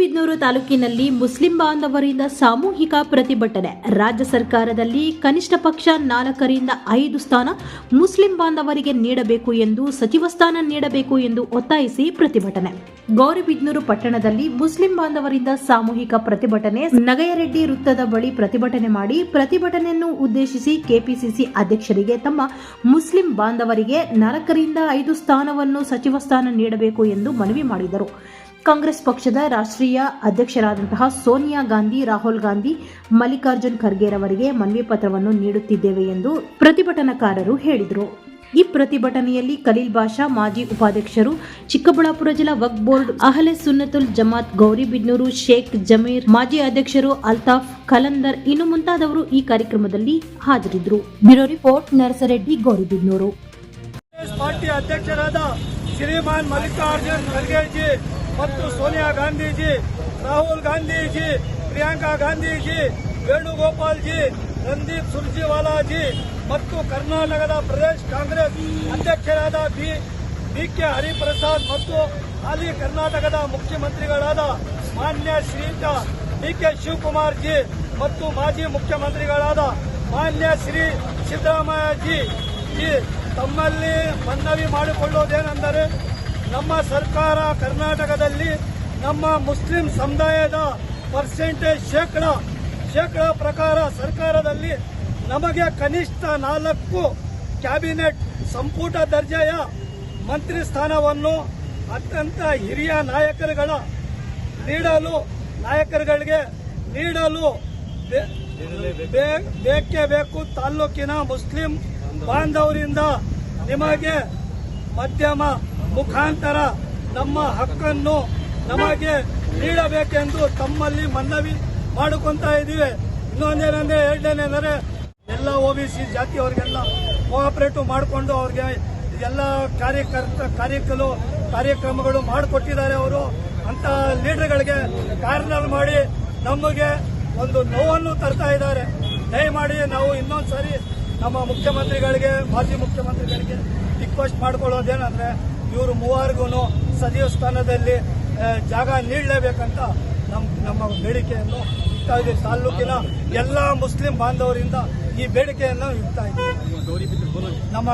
ಗೌರಿಬಿದನೂರು ತಾಲೂಕಿನಲ್ಲಿ ಮುಸ್ಲಿಂ ಬಾಂಧವರಿಂದ ಸಾಮೂಹಿಕ ಪ್ರತಿಭಟನೆ. ರಾಜ್ಯ ಸರ್ಕಾರದಲ್ಲಿ ಕನಿಷ್ಠ ಪಕ್ಷ 4ರಿಂದ 5 ಸ್ಥಾನ ಮುಸ್ಲಿಂ ಬಾಂಧವರಿಗೆ ನೀಡಬೇಕು ಎಂದು, ಸಚಿವ ಸ್ಥಾನ ನೀಡಬೇಕು ಎಂದು ಒತ್ತಾಯಿಸಿ ಪ್ರತಿಭಟನೆ. ಗೌರಿಬಿದನೂರು ಪಟ್ಟಣದಲ್ಲಿ ಮುಸ್ಲಿಂ ಬಾಂಧವರಿಂದ ಸಾಮೂಹಿಕ ಪ್ರತಿಭಟನೆ. ನಗಯರೆಡ್ಡಿ ವೃತ್ತದ ಬಳಿ ಪ್ರತಿಭಟನೆ ಮಾಡಿ, ಪ್ರತಿಭಟನೆಯನ್ನು ಉದ್ದೇಶಿಸಿ ಕೆಪಿಸಿಸಿ ಅಧ್ಯಕ್ಷರಿಗೆ ತಮ್ಮ ಮುಸ್ಲಿಂ ಬಾಂಧವರಿಗೆ 4ರಿಂದ 5 ಸ್ಥಾನವನ್ನು ಸಚಿವ ಸ್ಥಾನ ನೀಡಬೇಕು ಎಂದು ಮನವಿ ಮಾಡಿದರು. ಕಾಂಗ್ರೆಸ್ ಪಕ್ಷದ ರಾಷ್ಟ್ರೀಯ ಅಧ್ಯಕ್ಷರಾದಂತಹ ಸೋನಿಯಾ ಗಾಂಧಿ, ರಾಹುಲ್ ಗಾಂಧಿ, ಮಲ್ಲಿಕಾರ್ಜುನ್ ಖರ್ಗೆರವರಿಗೆ ಮನವಿ ಪತ್ರವನ್ನು ನೀಡುತ್ತಿದ್ದೇವೆ ಎಂದು ಪ್ರತಿಭಟನಾಕಾರರು ಹೇಳಿದರು. ಈ ಪ್ರತಿಭಟನೆಯಲ್ಲಿ ಖಲೀಲ್ ಬಾಷಾ, ಮಾಜಿ ಉಪಾಧ್ಯಕ್ಷರು, ಚಿಕ್ಕಬಳ್ಳಾಪುರ ಜಿಲ್ಲಾ ವಕ್ಫ್ ಬೋರ್ಡ್, ಅಹ್ಲೆ ಸುನ್ನತುಲ್ ಜಮಾತ್ ಗೌರಿಬಿದನೂರು, ಶೇಖ್ ಜಮೀರ್, ಮಾಜಿ ಅಧ್ಯಕ್ಷರು ಅಲ್ತಾಫ್ ಕಲಂದರ್ ಇನ್ನು ಮುಂತಾದವರು ಈ ಕಾರ್ಯಕ್ರಮದಲ್ಲಿ ಹಾಜರಿದ್ದರು. Bureau report, Narasareddy, Gauribidanur. Party ಅಧ್ಯಕ್ಷರಾದ ಶ್ರೀಮಾನ್ ಮಲ್ಲಿಕಾರ್ಜುನ್ ಖರ್ಗೆಜಿ ಮತ್ತು ಸೋನಿಯಾ ಗಾಂಧೀಜಿ, ರಾಹುಲ್ ಗಾಂಧೀಜಿ, ಪ್ರಿಯಾಂಕಾ ಗಾಂಧೀಜಿ, ವೇಣುಗೋಪಾಲ್ ಜಿ, ರಣದೀಪ್ ಸುರ್ಜೇವಾಲಾಜಿ ಮತ್ತು ಕರ್ನಾಟಕದ ಪ್ರದೇಶ ಕಾಂಗ್ರೆಸ್ ಅಧ್ಯಕ್ಷರಾದ ಬಿ.ಕೆ. ಹರಿಪ್ರಸಾದ್ ಮತ್ತು ಹಾಲಿ ಕರ್ನಾಟಕದ ಮುಖ್ಯಮಂತ್ರಿಗಳಾದ ಮಾನ್ಯ ಶ್ರೀಯುತ ಡಿ.ಕೆ. ಶಿವಕುಮಾರ್ ಜಿ ಮತ್ತು ಮಾಜಿ ಮುಖ್ಯಮಂತ್ರಿಗಳಾದ ಮಾನ್ಯ ಶ್ರೀ ಸಿದ್ದರಾಮಯ್ಯ ಜಿ ತಮ್ಮಲ್ಲಿ ಮನವಿ ಮಾಡಿಕೊಳ್ಳುವುದೇನೆಂದರೆ, ನಮ್ಮ ಸರ್ಕಾರ ಕರ್ನಾಟಕದಲ್ಲಿ ನಮ್ಮ ಮುಸ್ಲಿಂ ಸಮುದಾಯದ ಪರ್ಸೆಂಟೇಜ್ ಶೇಕಡ ಪ್ರಕಾರ ಸರ್ಕಾರದಲ್ಲಿ ನಮಗೆ ಕನಿಷ್ಠ 4 ಕ್ಯಾಬಿನೆಟ್ ಸಂಪುಟ ದರ್ಜೆಯ ಮಂತ್ರಿ ಸ್ಥಾನವನ್ನು ಅತ್ಯಂತ ಹಿರಿಯ ನಾಯಕರುಗಳಿಗೆ ನೀಡಲು ಬೇಕೇ ಬೇಕು. ತಾಲೂಕಿನ ಮುಸ್ಲಿಂ ಬಾಂಧವರಿಂದ ನಿಮಗೆ ಮಧ್ಯಮ ಮುಖಾಂತರ ನಮ್ಮ ಹಕ್ಕನ್ನು ನಮಗೆ ನೀಡಬೇಕೆಂದು ತಮ್ಮಲ್ಲಿ ಮನವಿ ಮಾಡಿಕೊಂತಾ ಇದ್ದೀವಿ. ಇನ್ನೊಂದೇನೆಂದರೆ, ಎರಡನೇನೆಂದರೆ ಎಲ್ಲ OBC ಜಾತಿಯವರಿಗೆಲ್ಲ ಕೋಆಪರೇಟಿವ್ ಮಾಡಿಕೊಂಡು ಅವ್ರಿಗೆ ಎಲ್ಲ ಕಾರ್ಯಕ್ರಮಗಳು ಮಾಡಿಕೊಟ್ಟಿದ್ದಾರೆ. ಅವರು ಅಂತ ಲೀಡರ್ಗಳಿಗೆ ಕಾರ್ನರ್ ಮಾಡಿ ನಮಗೆ ಒಂದು ನೋವನ್ನು ತರ್ತಾ ಇದ್ದಾರೆ. ದಯಮಾಡಿ ನಾವು ಇನ್ನೊಂದ್ಸರಿ ನಮ್ಮ ಮುಖ್ಯಮಂತ್ರಿಗಳಿಗೆ, ಮಾಜಿ ಮುಖ್ಯಮಂತ್ರಿಗಳಿಗೆ ರಿಕ್ವೆಸ್ಟ್ ಮಾಡಿಕೊಳ್ಳೋದೇನೆಂದ್ರೆ, ಇವರು ಮೂವರಿಗೂ ಸಚಿವ ಸ್ಥಾನದಲ್ಲಿ ಜಾಗ ನೀಡಲೇಬೇಕಂತ ನಮ್ಮ ಬೇಡಿಕೆಯನ್ನು ಇಡ್ತಾ ಇದ್ದೀವಿ. ತಾಲೂಕಿನ ಎಲ್ಲ ಮುಸ್ಲಿಂ ಬಾಂಧವರಿಂದ ಈ ಬೇಡಿಕೆಯನ್ನು ಇಡ್ತಾ ಇದ್ದೀವಿ. ನಮ್ಮ